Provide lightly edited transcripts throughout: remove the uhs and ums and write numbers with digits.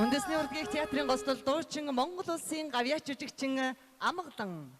Үндэсний урлагийн театрын госдол дуучин Монгол улсын гавьяач жүжигчин Амгалан.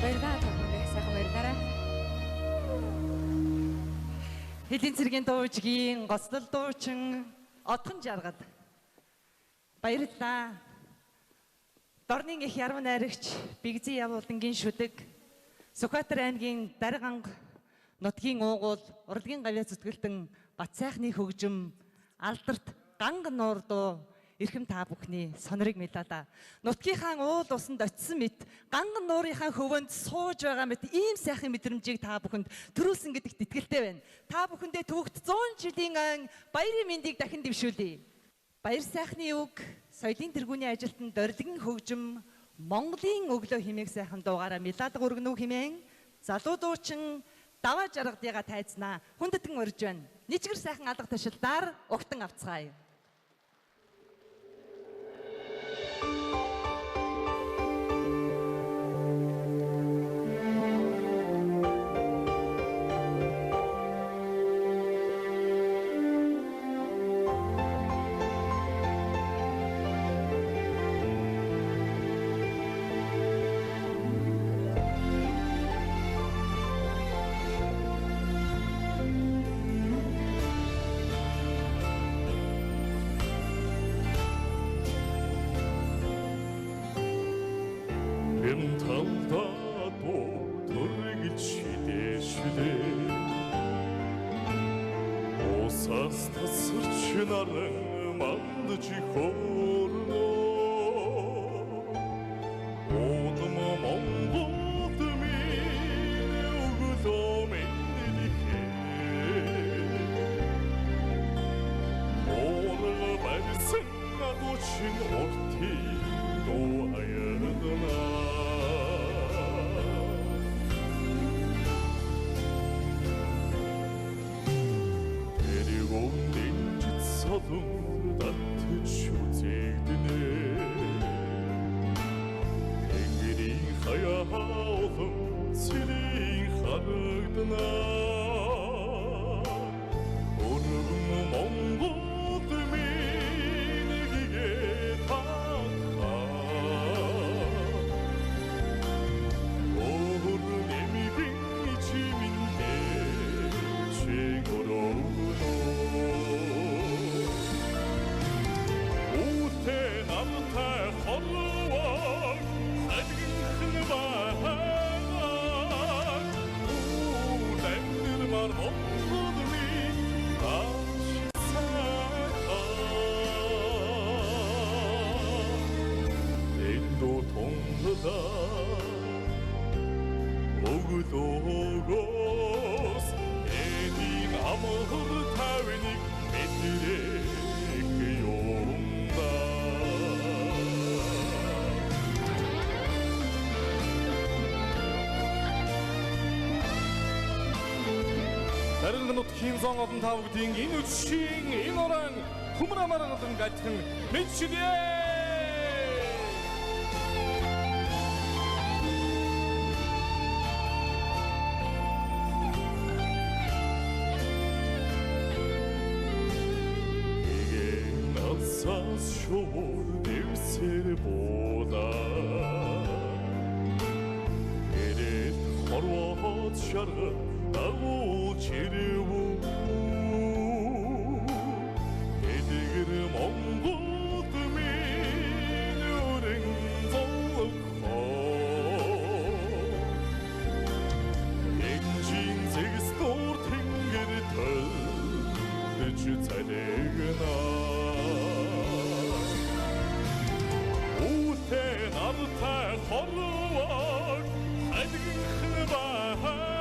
Баярлалаа тавхантай сайхан баярлалаа. Хэдийн цэргийн дуужгийн гослол дуучин одхон жаргад баярлалаа. Дорнын их яруу найрагч Бигзий явуулангийн шүдэг Сүхбаатар аймгийн Дарганг нутгийн уугуул урлагийн гавьяа зүтгэлтэн бат сайхны хөгжим алдарт ганг нуур дуу эрхэм та бүхний сонорыг мэдээлээ. Нутгийнхаа уул усанд очисон мэт ганган нуурынхаа хөвөнд сууж байгаа мэт ийм сайхан мэдрэмжийг та бүхэнд төрүүлсэн гэдэгт итгэлтэй байна. Та бүхэндээ төвөгт 100 жилийн ан баярын мэндийг дахин дэвшүүлье. Баяр сайхны үг, соёлын тэргүүний ажилтан дордгин хөгжим, Монголын өглөө хэмээх сайхан дуугаараа Милаад өргөнөв хэмээн залуу дуучин даваа жаргадыгаа тайзнаа хүндэтгэн урьж байна. Ничгэр сайхан алга ташилдаар угтан авцгаая. Нутгийн зон олон тавгдын энэ үдшийн энэ орон хүмрэ маргадан гатхан мэдчигээ. Эген алсаас шуур дэвсэр буула эрэт хорвоод шаргал агуу чирвүү эдгэр Монголд минь өрн золхоо энжин зэгстор тэнгэр төлж цалигна үүтэ нартай хорвоо адгих баа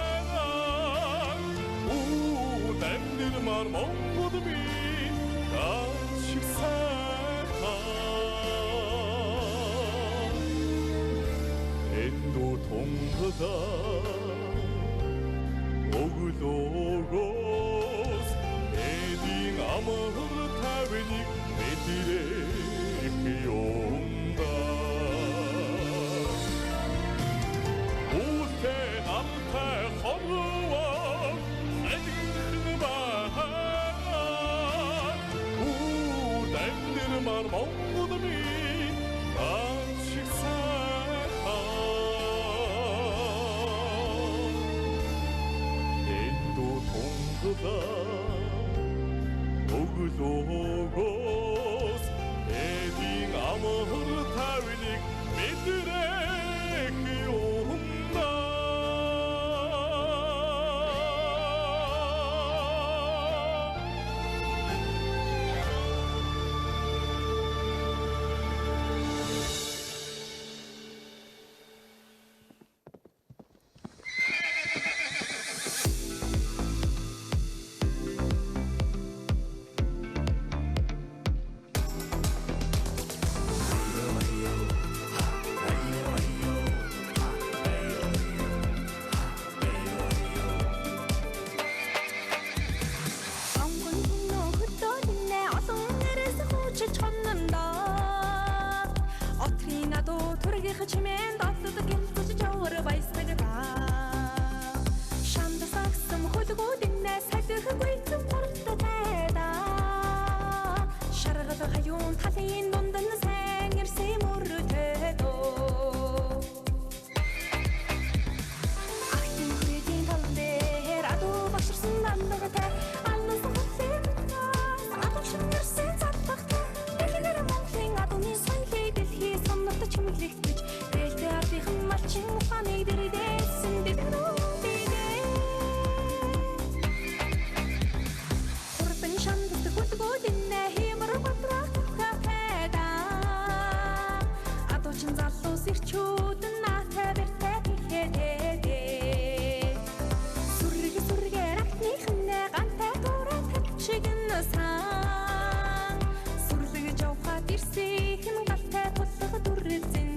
Mar Moнгол минь ачиг сайхан эндүү тунгадаа өглөөгөөс эдийн амар тавник мэдрэх юмда үүтэ намтай хорвоо Mar Moнгол минь ачиг сайхан өглөөгөөс эдийн амар тавилыг мэдрэх юмна. Чимэн дотлод гинцэж жавар баясдаг ба шамда сагсам хөлгүүднээ сахихгүй зүм хурдтай тайда шаргал хаюун талын дунд нь сайн ирсэн мөрөдөө ахын хүрээдийн тал дээр адуу багширсан намнагатай алнаас хөтлөн адуушин ирсэн цатбагтай эхлэр монголын адууны соёлыг дэлхий сонорт чимэглэгдэж малчин ухааныг дэрдээсэн дэвнүүдээ хурдан шандад хөлгүүднээ хэмэр батрах тухайда адуучин залуус ирчүүд наатай бэртэй тэхэдээ сүргээр ахныхнээ гантай дураа тавчигэн сан сүрлэг жавхад ирсэхэн галтай туллах дүрлзэн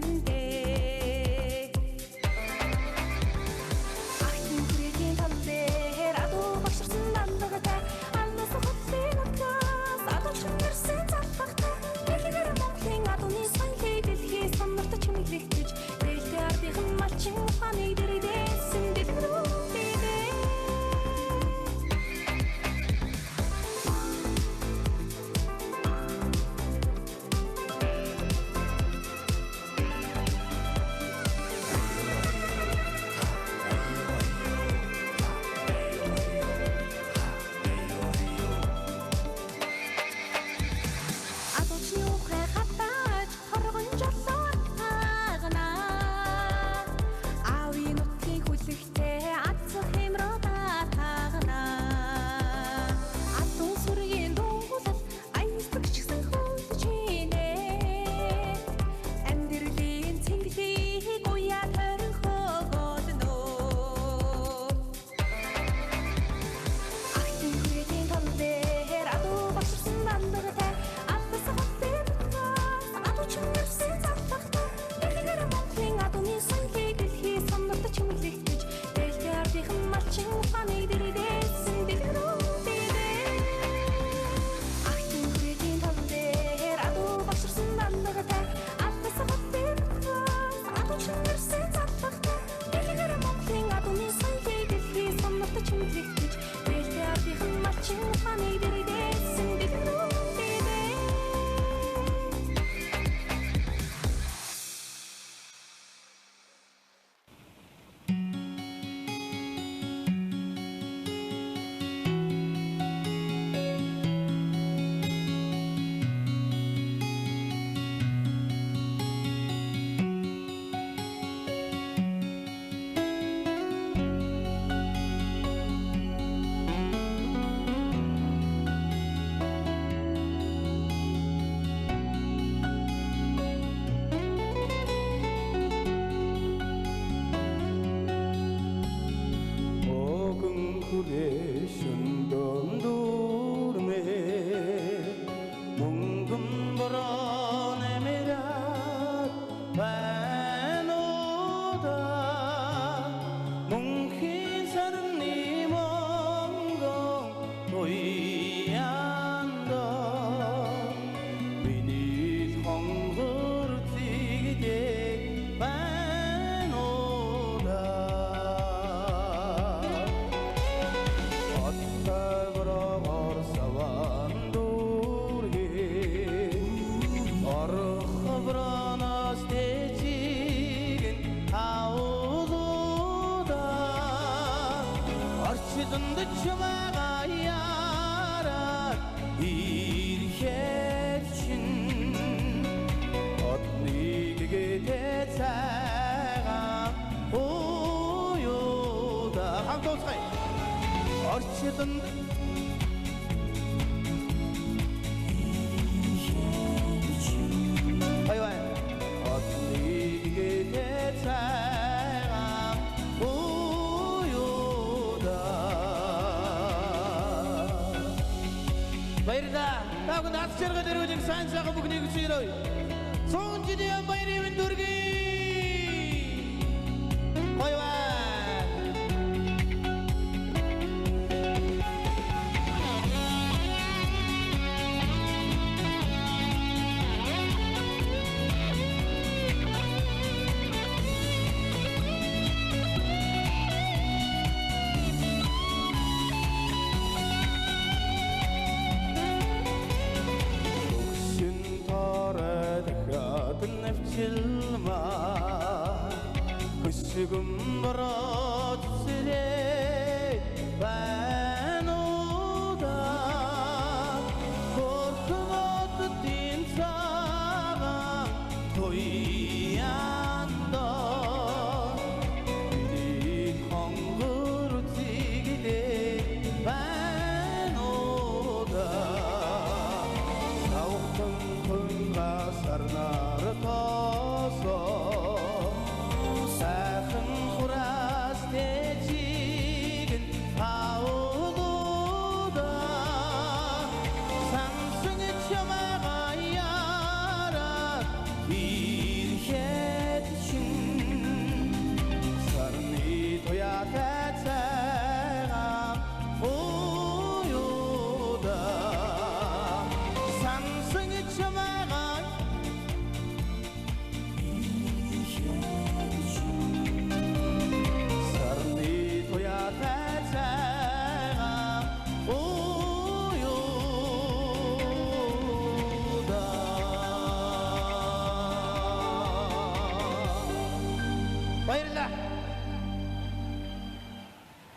Orchidun the Chumagayara орчдон Ой 어디게 대차가 우유다 Баярлалаа. Таг нас чарга дөрөвжиг сайн сайхан бүхнийг хүсээрэй. Соонжидийн баярын дүргий. Гоё бай. Навчилма хүсгэн борооцрээ байнуда хортнот дин цагаан тояндо биний хонгор зиглээ байнуда савхан хөнгасарнаар сайхан хураас тэжигэн аулуда самсын чамайга яраад ирхэд чин сарны тоятай цайгаа уюуда самсын чамайга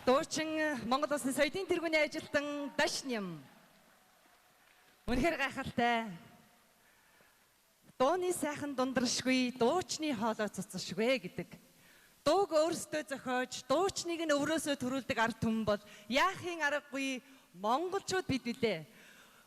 Дуучин Монгол Улсын соёлын тэргүүний ажилтан Дашням. Үнэхээр гайхалтай. Дууны сайхан дундаршгүй, дуучны хоолой цуцшгүй гэдэг. Дууг өөрсдөө зохиож, дуучныг нь өврөөсөө төрүүлдэг ард түмэн бол яахын аргагүй монголчууд бид үлээ.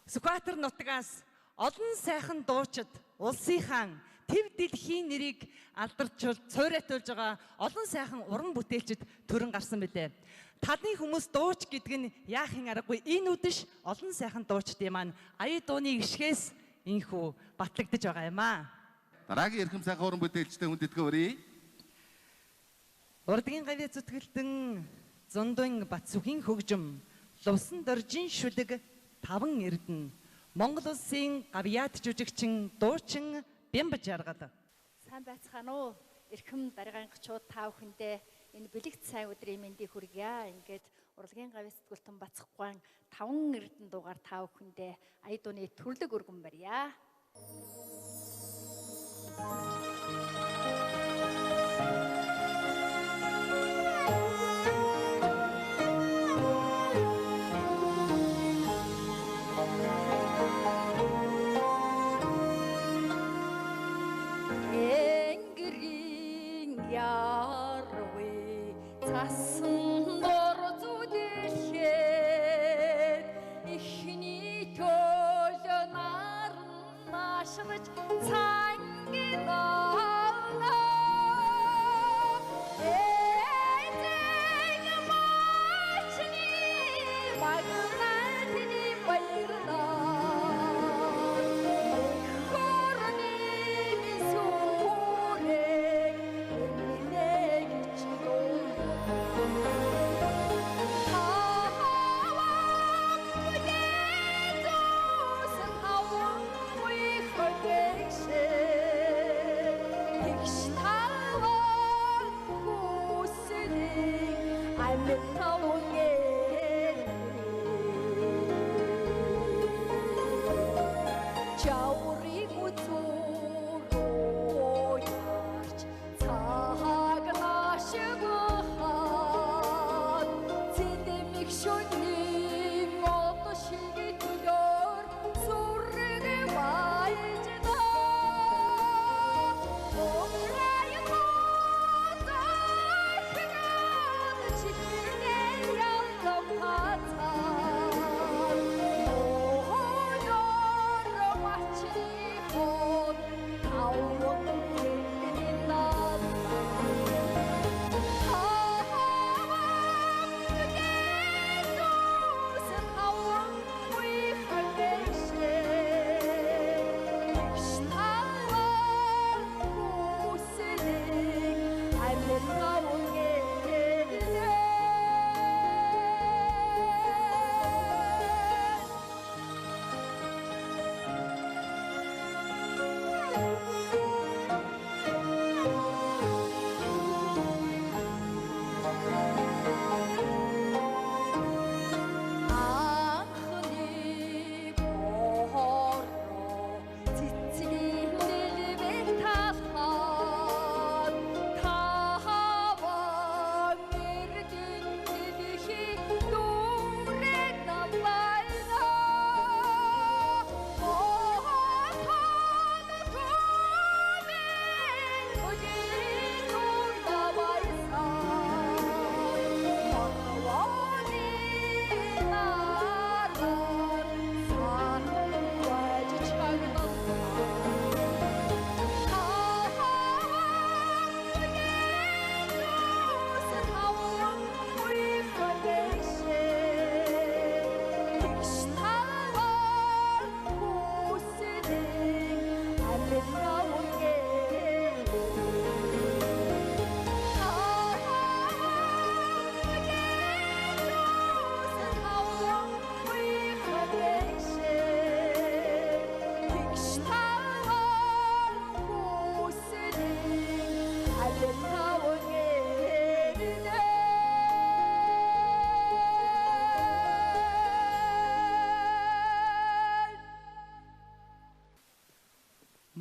Сүхбаатар нутгаас олон сайхан дуучид улсынхаа тэв дэлхийн нэрийг алдарчулж, цойрайтуулж байгаа олон сайхан уран бүтээлчид төрөн гарсан билээ. Талын хүмүүс дууч гэдэг нь яахын аргагүй энэ үдэш олон сайхан дуучдын маань ая дууны гიშгээс инхүү батлагдж байгаа юм аа. Дараагийн эрхэм сайхан уран бүтээлчтэй хүндэтгэн өрье. Урдгийн гавьяа зүтгэлтэн Зундын Батсүхийн хөгжим Лувсан доржин шүлэг таван эрдэнэ Монгол Улсын гавьяат жүжигчин дуучин Бямб Жаргал. Сайн байцгаана уу? Эрхэм даргангачууд та бүхэндээ энэ бэлэгт сайн өдрийн мэндийг хүргье. Ингээд урлагийн гавьяа зүтгэлтэн Бацхгуан таван эрдэнэ дугаар та бүхэндээ ая дууны төрлөг өргөн барья. Цасан дор зүгэлхэд ихний төлөө наран машраж цангин олоо эзэн мачны магнатны баярлаа хорны мисүрэг эмнэг чигөө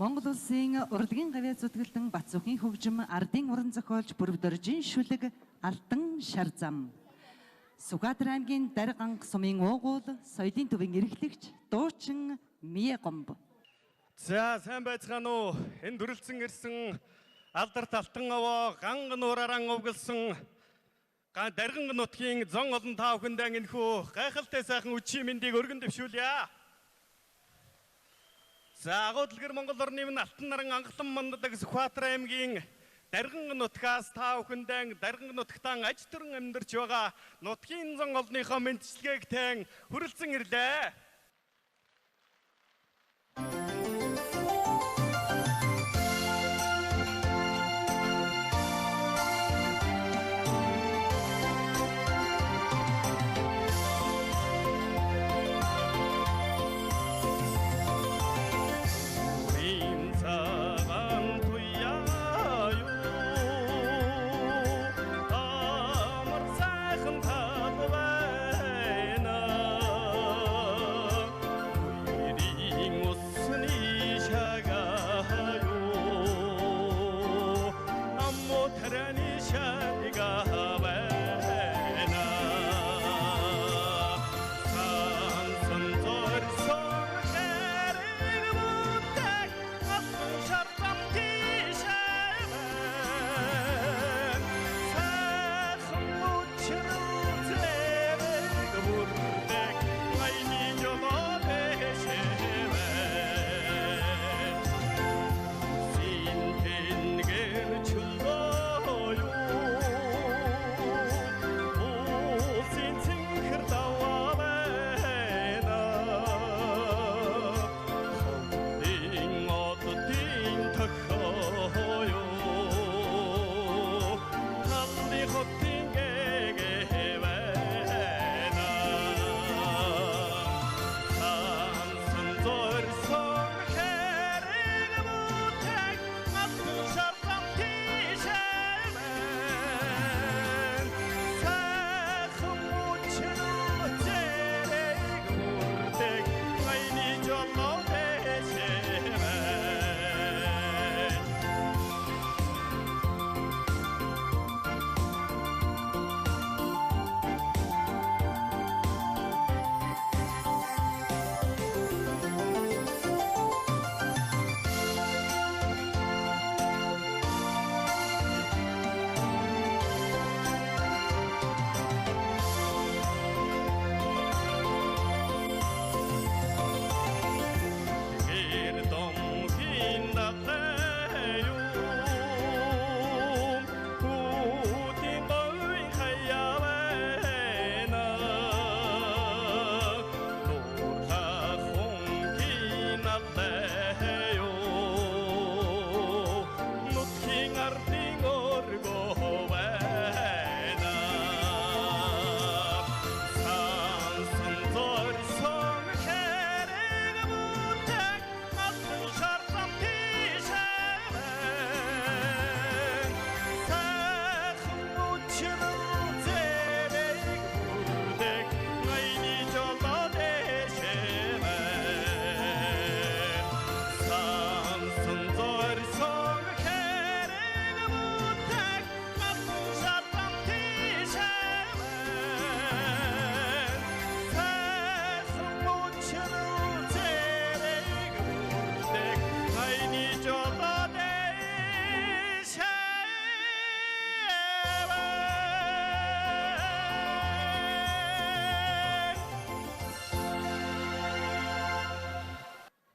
Монгол улсын урлагийн гавьяа зүтгэлтэн Батцүхийн хөгжим ардын уран зохиолч Бүрвдөржин шүлэг Алтан шар зам. Сүхбаатар аймгийн Дарганг сумын уугуул соёлын төвийн эрхлэгч дуучин Мие гомб. За сайн байцгаана уу? Энэ дүрлцэн ирсэн алдарт алтан овоо ганг нуурааран увгэлсэн Дарган нутгийн зон олон таа бүхэндээ энэхүү гайхалтай сайхан үчи мэндийг өргөн дэвшүүлье. За агуулгэр Монгол орны минь алтан наран анхлан манддаг Сүхбаатар аймгийн Дарган нутгаас таа бүхэндээ Дарган нутагтан аж төрөн амьдарч байгаа нутгийн зон олонныхоо мэдчилгээг тань хүрэлцэн ирлээ.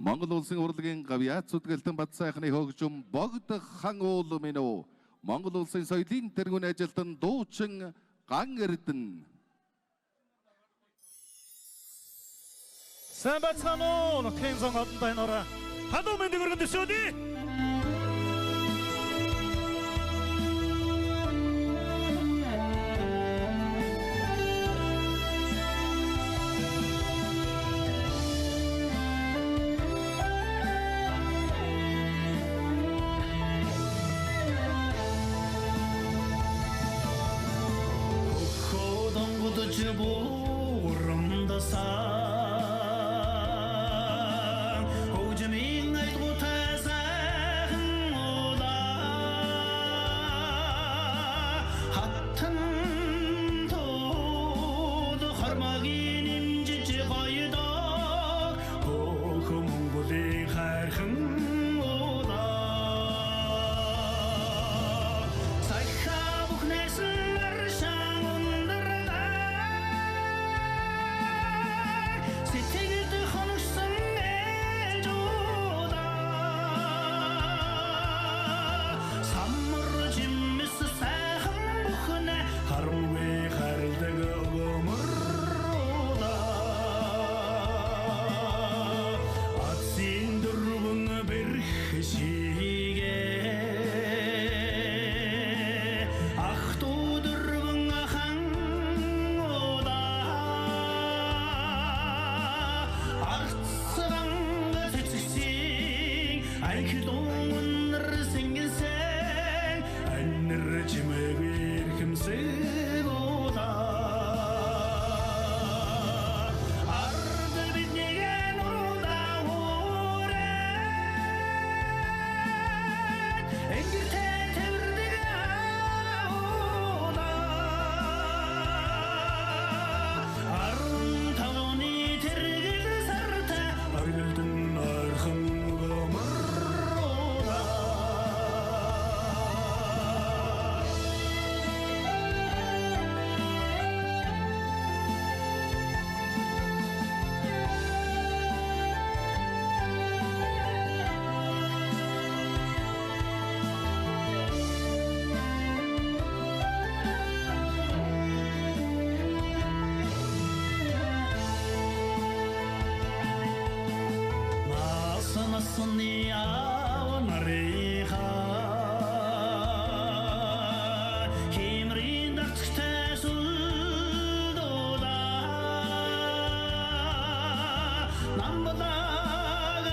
Монгол улсын урлагийн гавьяа зүтгэлтэн Бат сайхны хөгжим богд хан уул минь уу. Монгол улсын соёлын тэргүүн ажилтан дуучин Ган Эрдэнэ. Сайн байцгаана уу? Нутгийн зон олон дайнараа халуун мэндийг өргөн дэвшүүлье. Hocam in ay Амлаг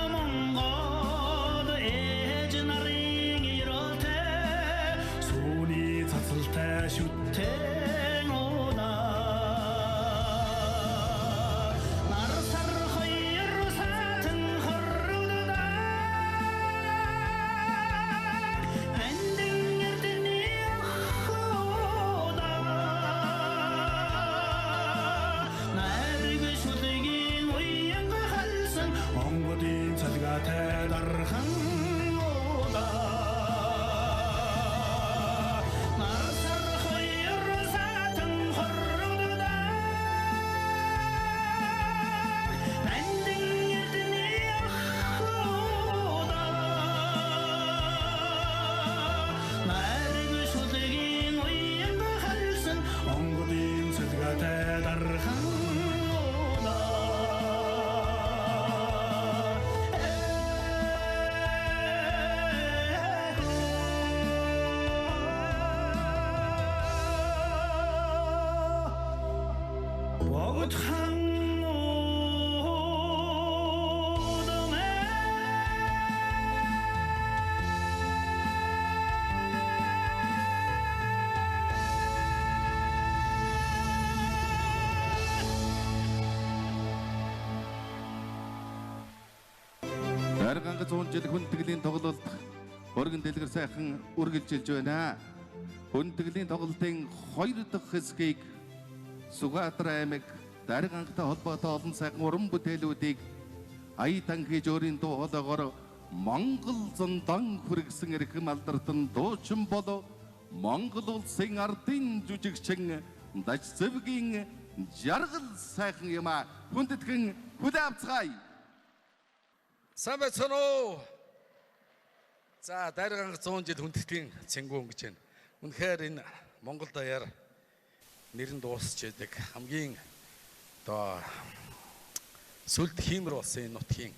Монгол ээж нарын ирэлтэ сүүний цацалтай шүтэн удаа нар сар хоёр сатын хоррогдоо андин эрдэний охудаа найрыг шүлгийн уян халсан онгодын цалгаатай дархан удаа нар сар хоёр сатын хоррогдоо андин эрдэний охудаа найрыг шүлгийн уян халсан онгодын цалгаатай дархан Богд хан удамэ Дарганга 100 жил хүндэтгэлийн тоглолт өргөн дэлгэр сайхан үргэлжилж байна. Хүндэтгэлийн тоглолтын 2 дахь хэсгийг Сүхбаатар аймаг Даргангатай холбоотой олон сайхан уран бүтээлүүдийг аядан хийж өөрийн дуу хоолойгоор Монгол зондан хүргэсэн эрхэм алдартай дуучин болов Монгол улсын ардын жүжигчин Даж зэвгийн жаргал сайхан юмаа хүндэтгэн хүлэавцгаая. Сайн байцгаана уу? За, Дарганга 100 жил хүндэтгэлийн цэнгүү өнгөж байна. Үнэхээр энэ Монгол даяар нэрэн дуусч яадаг хамгийн одоо сүлд хиймэр болсон энэ нутгийн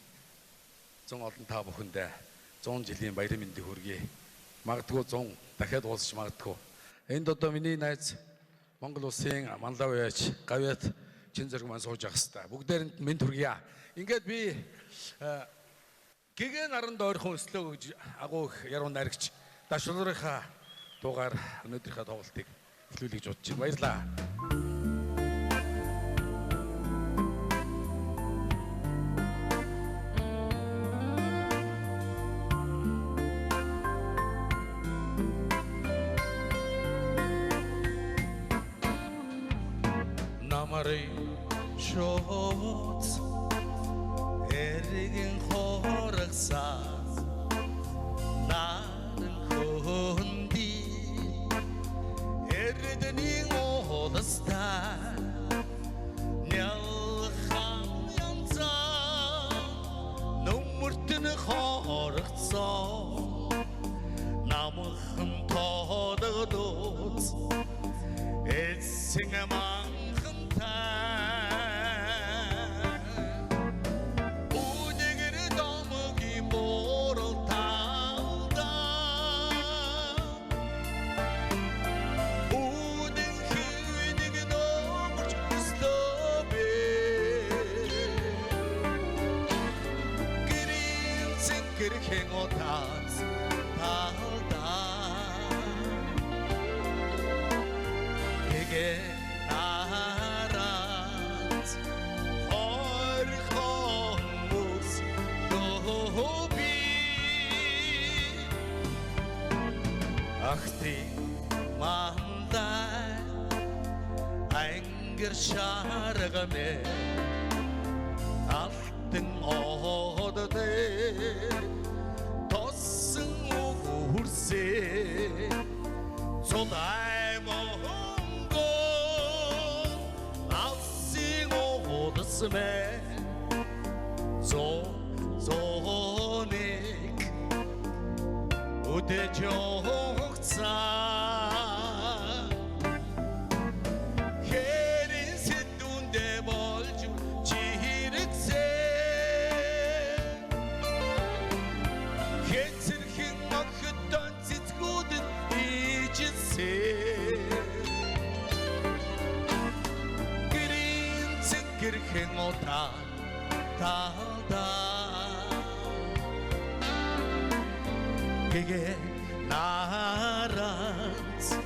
100 олон та бүхэндээ 100 жилийн баярын мэндийг хүргэе. Магадгүй 100 дахиад дуусч магадгүй. Энд одоо миний найз Монгол улсын манлав яаж гавьяат чин зэрэг маань сууж явах хэвээр. Бүгдээрэнд мэнд хүргье. Ингээд би гэгэн наранд ойрхон өслөө гэж агуу их яруу найрагч Дашулрынхаа дуугаар өнөөдрийнхээ тоглолтыг эхлүүлэх гэж бодож байна. Баярлалаа. Намарыг шот эргэн хорагсаа 나는 혼디 에르드니 오더스타 냐한양자 눈물 뜨는 허락서 나무흠 터더도 애생의 만큼 다 шаргаме алтын ододе тосын үрсе цодай монго алсын одосме зоник 우대정사 그린 찡그리 행오다 다 그게 나란스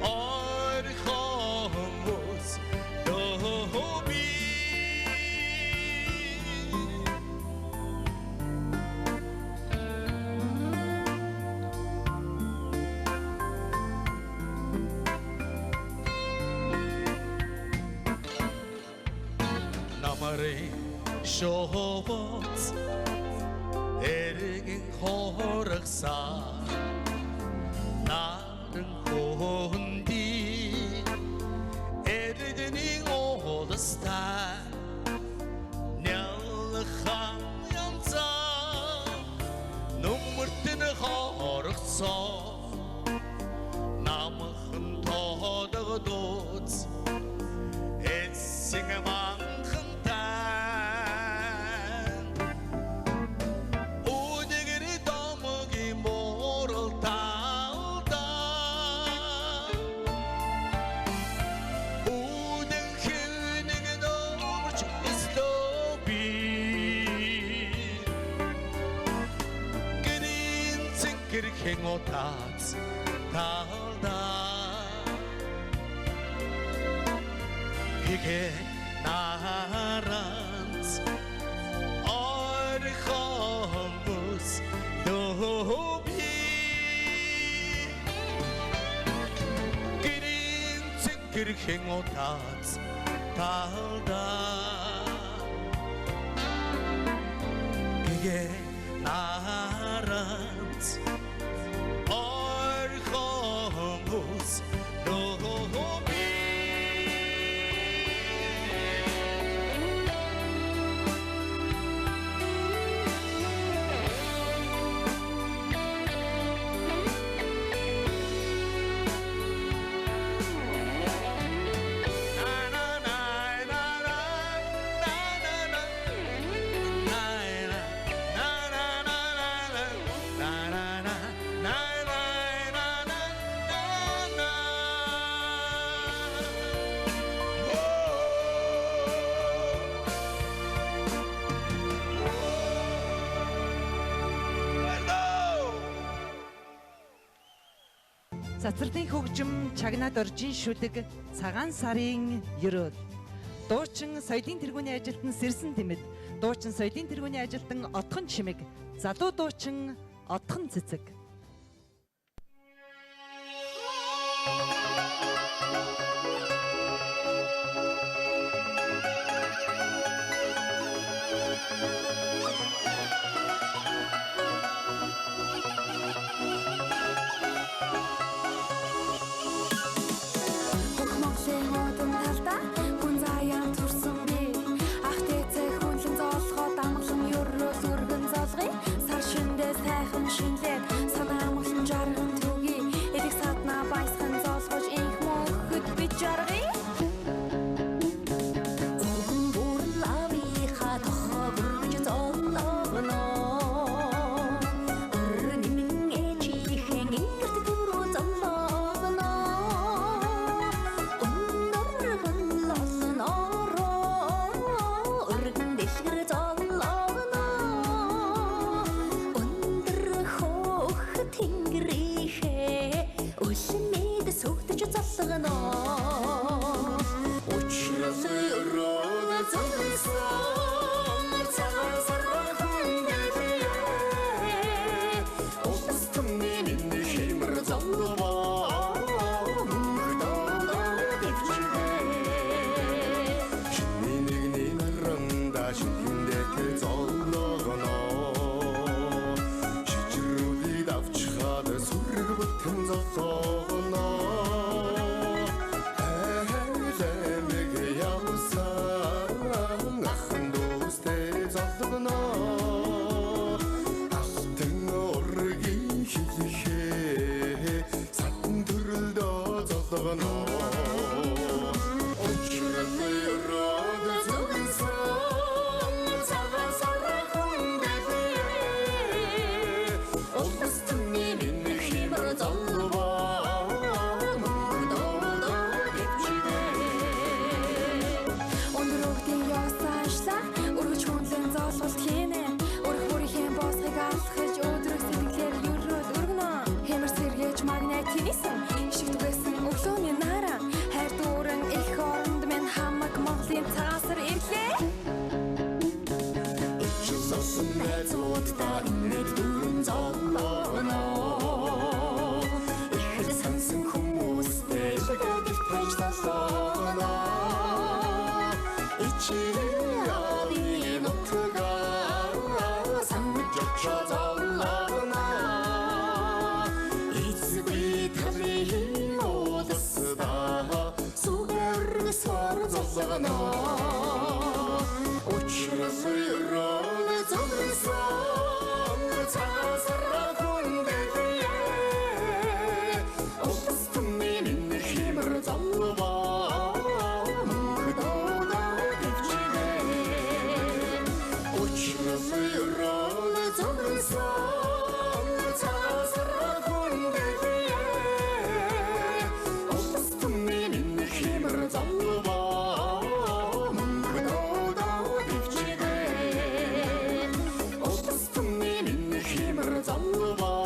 얼խомус 도비 나만의 쇼보스 에르긴 호락사 나는 혼디 에르드닝 오더스타 냐르함 염자 눈물 뜨는 호락사 남은 더더도 애싱의 만큼 행오타츠 달다 그게 나란스 얼խомус 도비 그린 행오타츠 달다 그게 나란스 얼խомус 도비 Цацралтын хөгжим чагнаад оржин шүдэг цагаан сарын ерөөл. Дуучин соёлын тэргүүний ажилтан Сэрсэн Тэмэд, дуучин соёлын тэргүүний ажилтан Отхон Чимэг, залуу дуучин Отхон Цэцэг. босгоно учрасроод зовсон цаасараа хүндэглээ устны минь химэр залваа мөнхөдөө дэвчгээ учрасроод зовсон цаасараа хүндэглээ устны минь химэр залваа мөнхөдөө дэвчгээ устны минь химэр залваа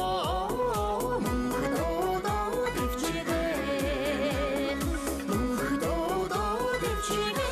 мөнхөдөө дэвчгээ мөнхөдөө дэвчгээ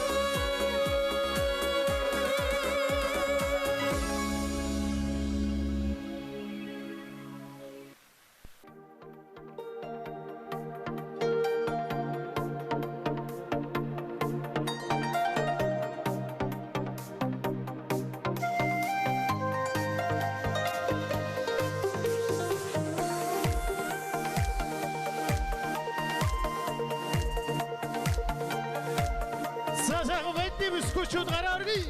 Сажаго бэдэ бискучуд гараа оргий.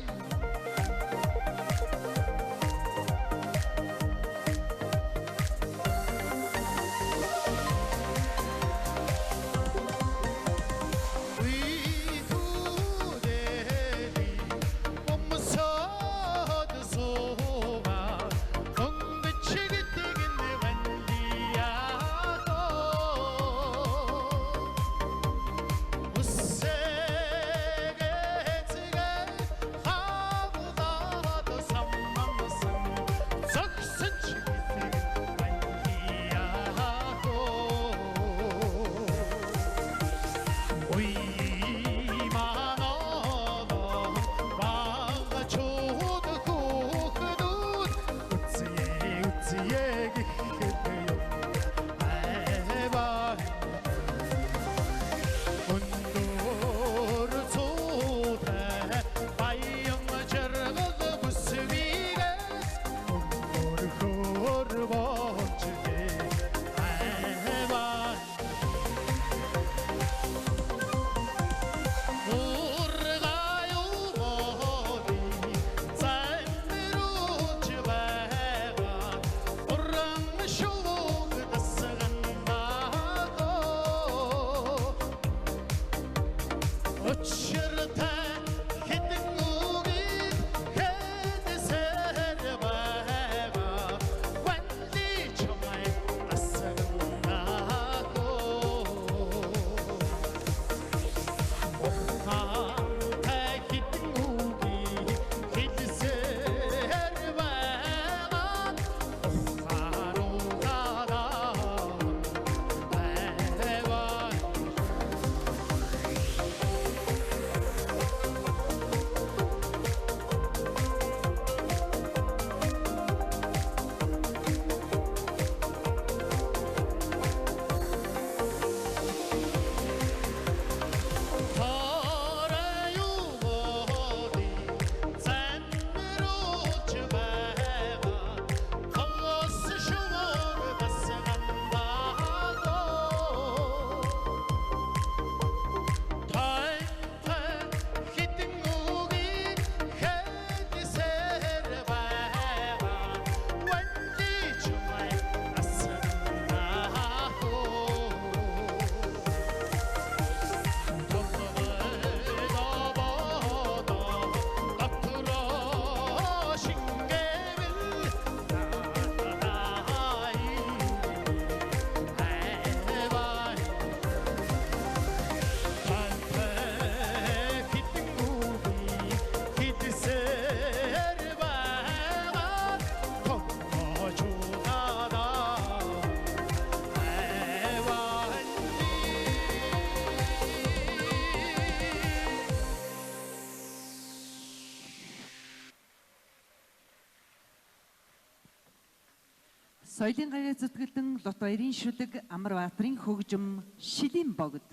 Соёлын гавьяа зүтгэлдэн Лут баярын шүдэг Амарбаатарын хөгжим Шилийн богд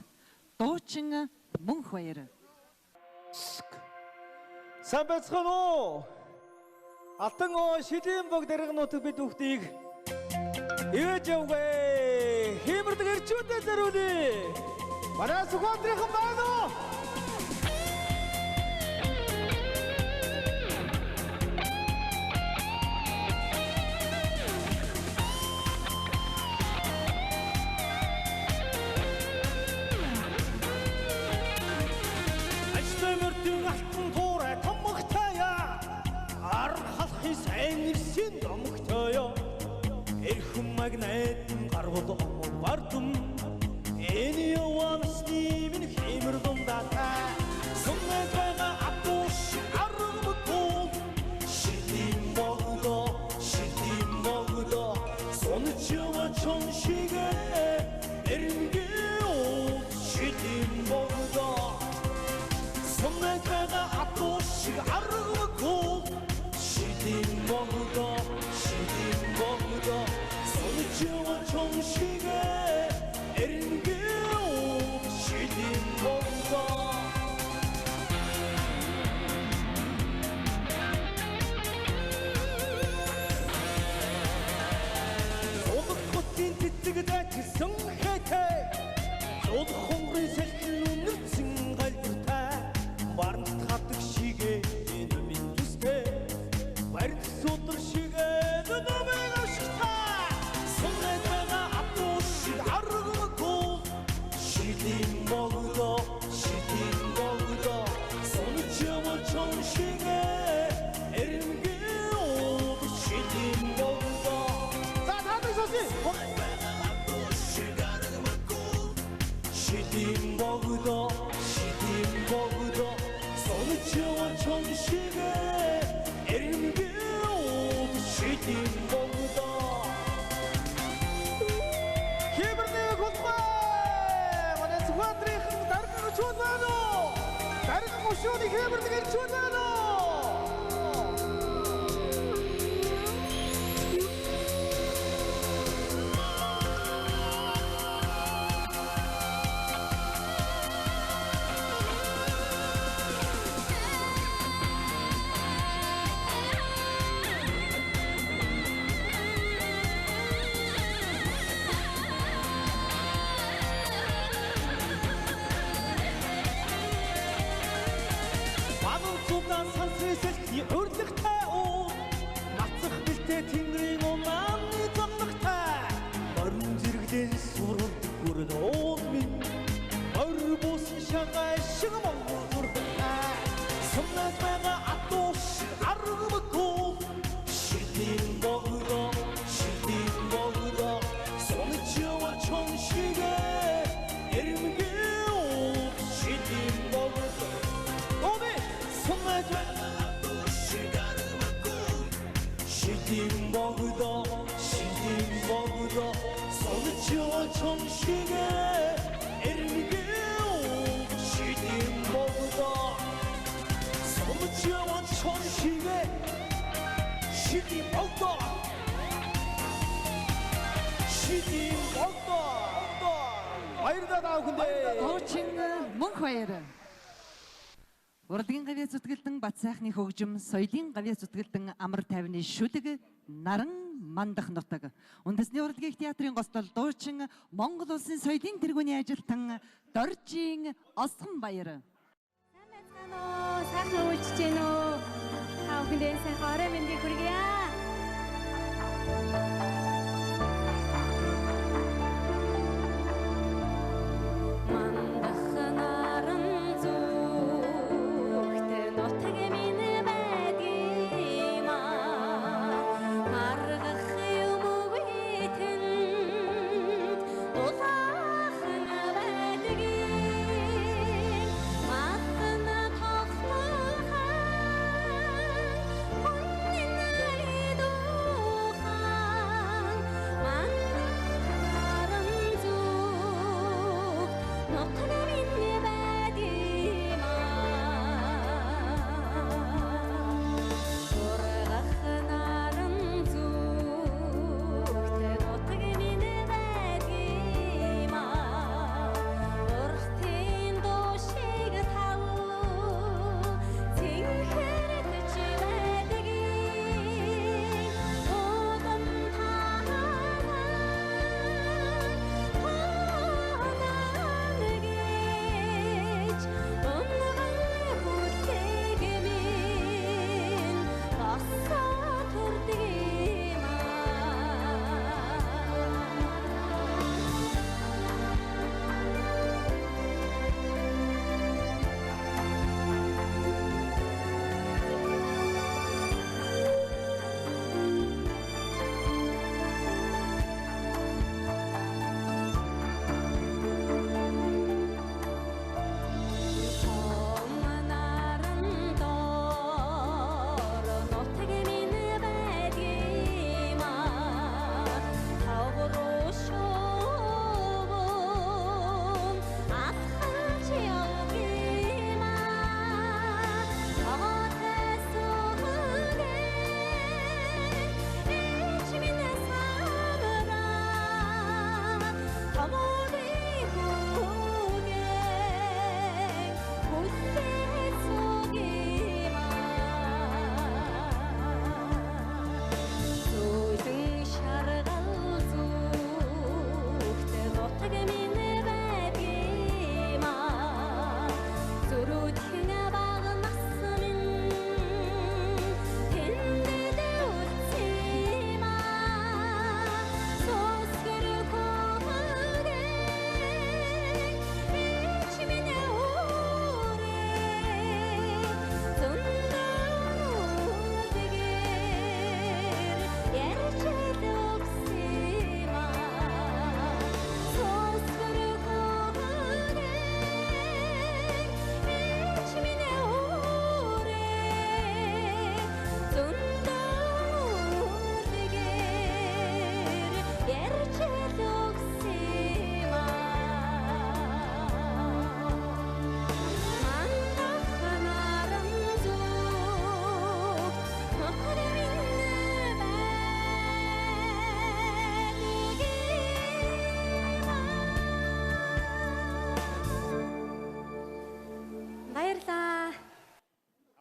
дуучин Мөнх баяр. Сайн байцгаана уу? Алтан Шилийн богд дэрэг нутаг бид бүхнийг ивэж явгай. Хэмэрдэг эрчүүдээ зориулъя. Манай Сүхбаатарын байна уу? эрхэм магнитн гаргууд бардам энэ явамсны минь хэмэр дундаа сумнаг байгаа атуш аргамгүй шидим богдо сончова чоншигэ эрэнгэо шидим богдо сумнаг байгаа атуш аргамгүй шидим богдо сончова чоншигэ эрэнгэо шидим богдо Тэтгдэжсэн хэтэй Зул хонгорын салхин үнэрсэн галбиртай Барнт хатдаг шигэ энэ минь зүстэй Барнт судар шигэ нөмэн ашигтай Сунгай байгаа атуш аргамгүй Шидим богдо Сончова чоншигэ эрэнгэо шидим богдо За таадыг сонсъё Шидим богдо сончова чоншигэ эрэнгэо шидим богдо Хэмэрнээ голбай манай Сүхбаатарын даргын өчүүл байна уу даргын өчүүний хэмэрнэг ирчүүл байна уу Сансрисэлтний урлагтай уу Нацах бэлтэй тэнгэрийн унааны замнагтай Орон зэрэглэн суралдаг хүрэн уул минь Ор бусан шагай шиг монгол сурдагтай Сумнаг байгаа атуш аргамгүй Шидим богдо сончова чоншигэ эрэнгэо шидим богдо Оме сумнаг Шидим богдо сончова чоншигэ эрэнгэо шидим богдо сончова чоншигэ шидим богдо баярлалаа таа бүхэндээ Дуучин мөнх баяр. Урлагийн гавьяа зүтгэлдэн бат сайхны хөгжим, соёлын гавьяа зүтгэлдэн амар тайвны шүлэг, наран мандах нутаг. Үндэсний урлагийн театрын гостол дуучин Монгол улсын соёлын тэргүүний ажилтан Доржийн Осгон баяр. Сайн байцгаана уу? Сайхан үйлчж гэнэ үү? Та бүхэндээ сайхан орой мэндийг хүргье.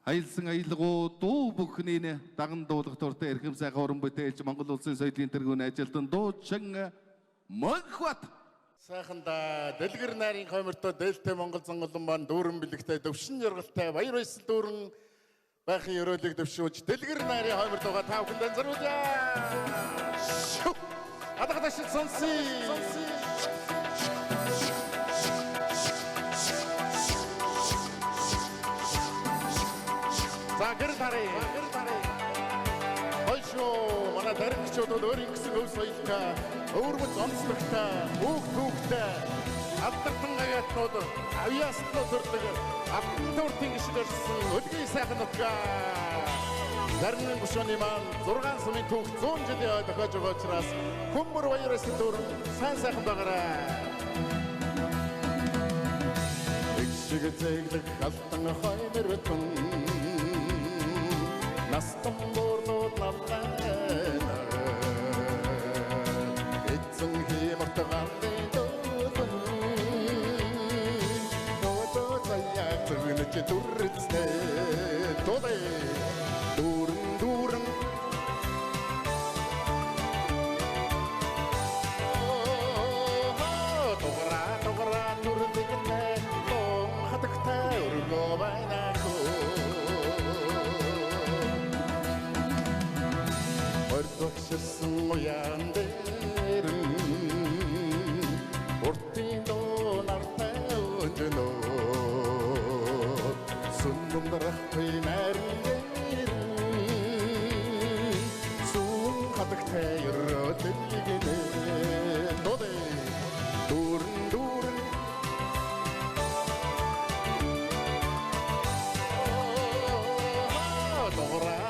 Аялсан аялгуу дуу бүхний даган дуулах дуртай эрхэм сайхан уран бүтээлч Монгол Улсын соёлын тэргүүний ажилтан дуучин Мөнхбат. Сайханда дэлгэр найрын хоймортой дээлтэй Монгол зонголон маань дүүрэн бэлэгтэй төвшин яргалтай баяр баясгал дүүрэн байхын өрөөлөг төвшөөж дэлгэр найрын хойморт байгаа та бүхэнд зориулъя. Адагташ сонсъё. За гэр тарай. Хойшоо манай даригчдод өөрийн гэсэн өв соёлтой, өвөрмөц онцлогтой, хүүхдтэй алдартан гаятнууд авьяасноо төрдөг алтан тууртын гişг орсон өлгийн сайхан нутгаа. Зарны гушууны маань 6 сумын түүх 100 жилийн тохиож байгаа учраас хүмүүр баяраас дүүрэн сайн байгаарай. Игшиг зэглэх алтан хоймор бэтэн Настан борнууд намлана эцэн хэмэрт гарын дүүхэн Додо заяг зүгнэж дүрцтэй Додой дүүрэн Тогра дүрдэгнэ Том хатагтай өргөө байнако Ордогширсан уян дээрэн Уртын доонартай өнжөнөө Сүннумдрахтай нарин дээрэн Сүн хатагтай өрөөдөлгэнэ Доде дүүрэн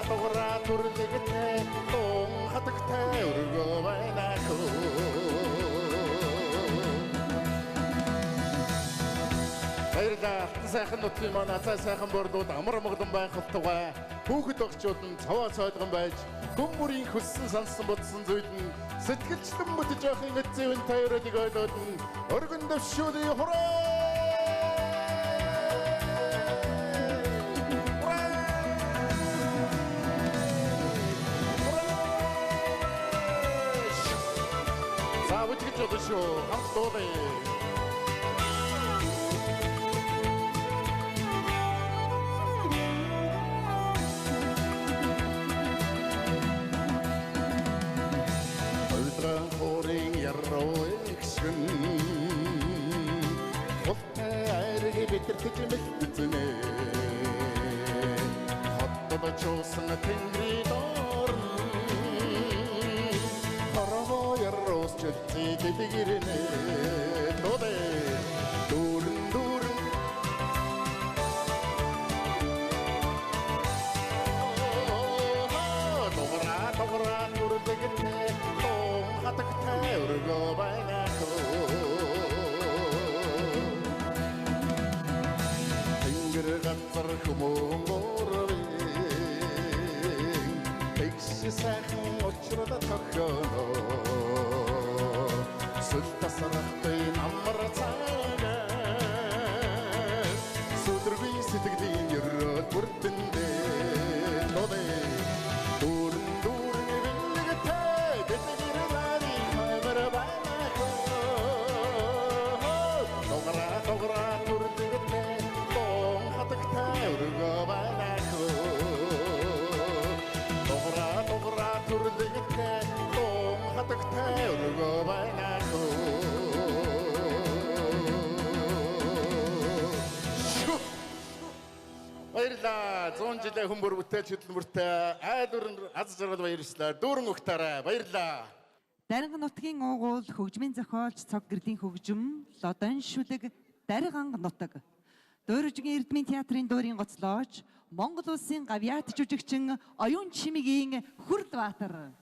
Тогра дүрдэгнэ хатагтай өргөө байнако Баярлалаа. Сайхан нутгийн манай сайхан бордууд амар амгалан байх тухай хүүхэд багчууд нь цаваа цойлгон байж гүн бүрийн хөссөн сонссон бодсон зүйл нь сэтгэлчлэн бүтэж явахын эцсийн тайрыг ойлоод нь өргөн дэвшүүлээ хураа Жодошо хамтдоолээ. Өлдрэн хорын ярроэгшин Холтай айрыг битэрхэж мэлтэнэ Хоттодо чуусан тэнгэрийн дорн Гэлгэрэнэ Доде дүүрэн Тогра дүрдэгнэ Том хатагтай өргөө байнако Тэнгэр газар хүмүүмөрвэн Тэгши сайхан очроод тохионо Султасарахтай амар цаана Сүдрби сэтгэлийн өрөөд бүрдэндээ Доде дүүрэн бэлэгтэй Дэлгэр нарийн хоймор байнако Тогра дүрдэгнэ Том хатагтай өргөө байнако Тогра дүрдэгнэ Том хатагтай өргөө байнако Баярлалаа. 100 жилийн хүмүүр бүтээлч хөдөлмөртэй айдвар аз жаргал баярлалаа. Дүүрэн өгтаарай. Баярлалаа. Дарга нутгийн уугуул хөгжмийн зохиолч цог гэрлийн хөгжим лодон шүлэг дарганг нутаг. Дөрвжгийн Эрдмийн театрын дуурийн гоцлооч Монгол улсын гавьяат жүжигчин Оюун Чимигийн Хүрдбаатар.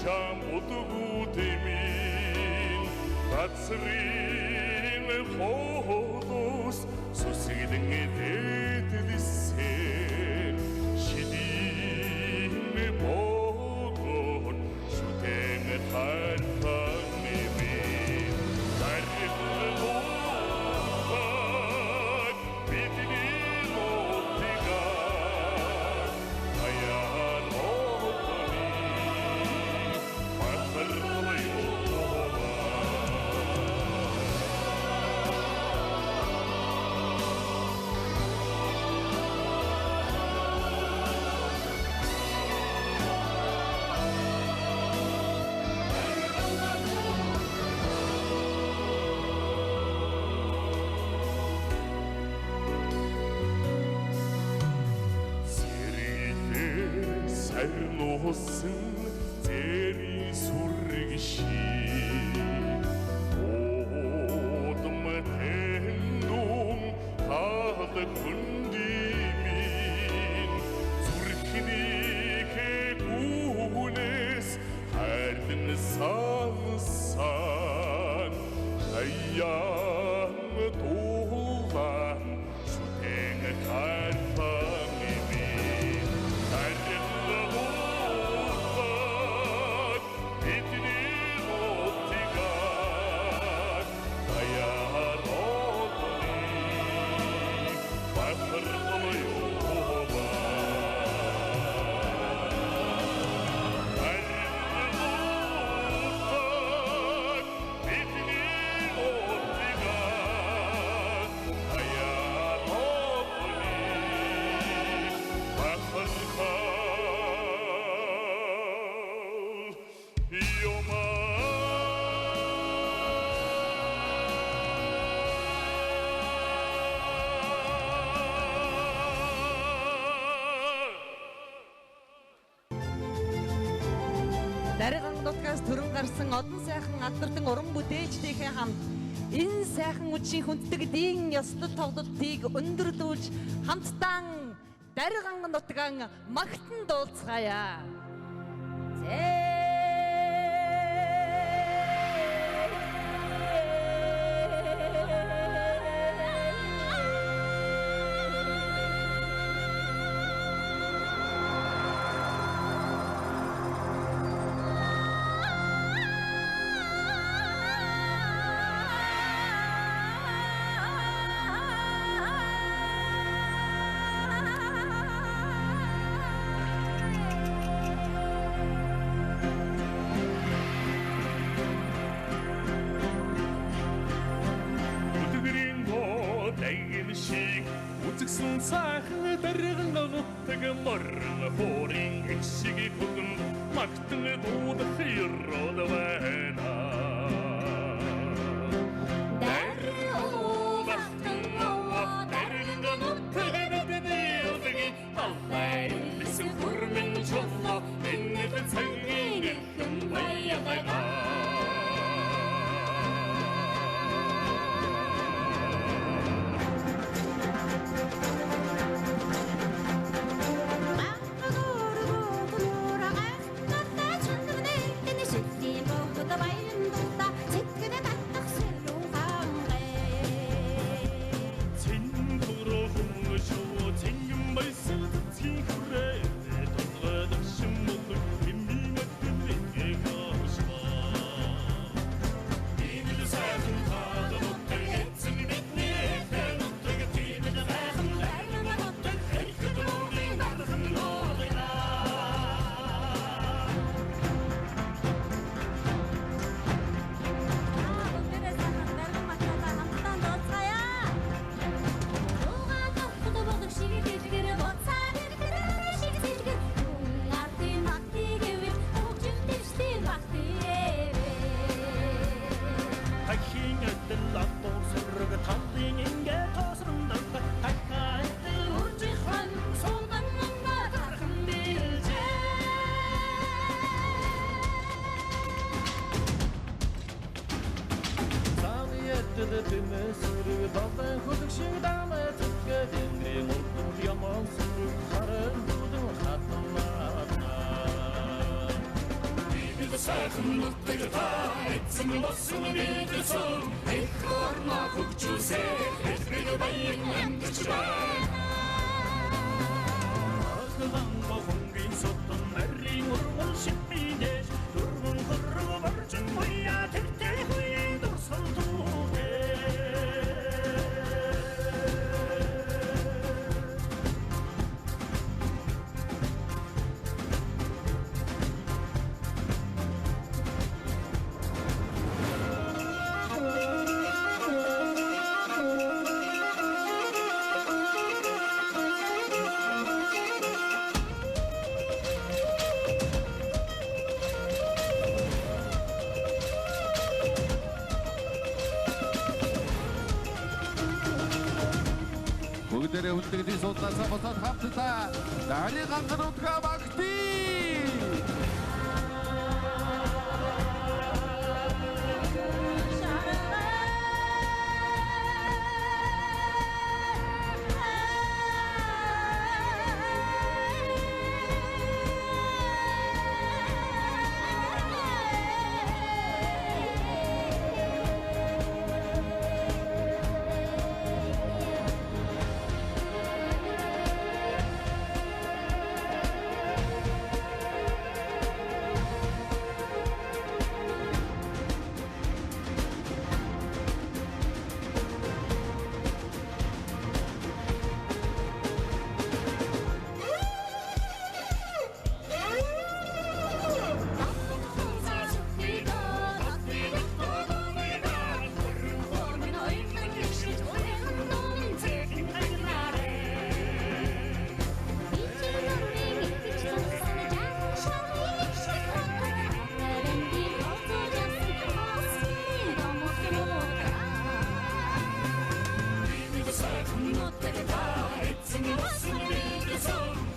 чам удгуудэмин бацрын холос сүсгдэн эдэдэлсэн шидин богон шүтэн тархан нэмин дарилгоог бидний мотигар аян отони махарлай Сарносон зэри сүргши одом тэндум таад хүндимин зүрхнийхэ гүнэс хайрдан сансан аян туулан шүтэн хайртан нэмин Дарган нутгаас төрөн гарсан одон сайхан алдартай уран бүтээлчдийнхээ хамт энэ сайхан үдшийн хүнддэг дийн ёслол тоглолтыг өндөрлүүлж хамтдаа Дарган нутгаан магтан дуулцгаая. Үзэгсэн сайхан дарган нутаг морн хорин гişigi бүгэн магтан дуудах ёрол байна. Дарган нутаг дэдэлдэг аллай лисэн хүрмэн чолло энэт цагийн хэн баягаа. сайхан нутаг та эзэн болсон мэдсэн их орно хөгжүүлсэй хэлбэг баян амьдарч байна. Ахланго хонгийн сотон нарийн ургал шипинэж дурган хорроо барчин буя тэгтэй хуян дурсал дүүгээ. Бүгдээрээ хүлтгэлийн судлаасаа босоод хамтдаа дарийн гангаруудгаа багтъя. Not the guy, it's in the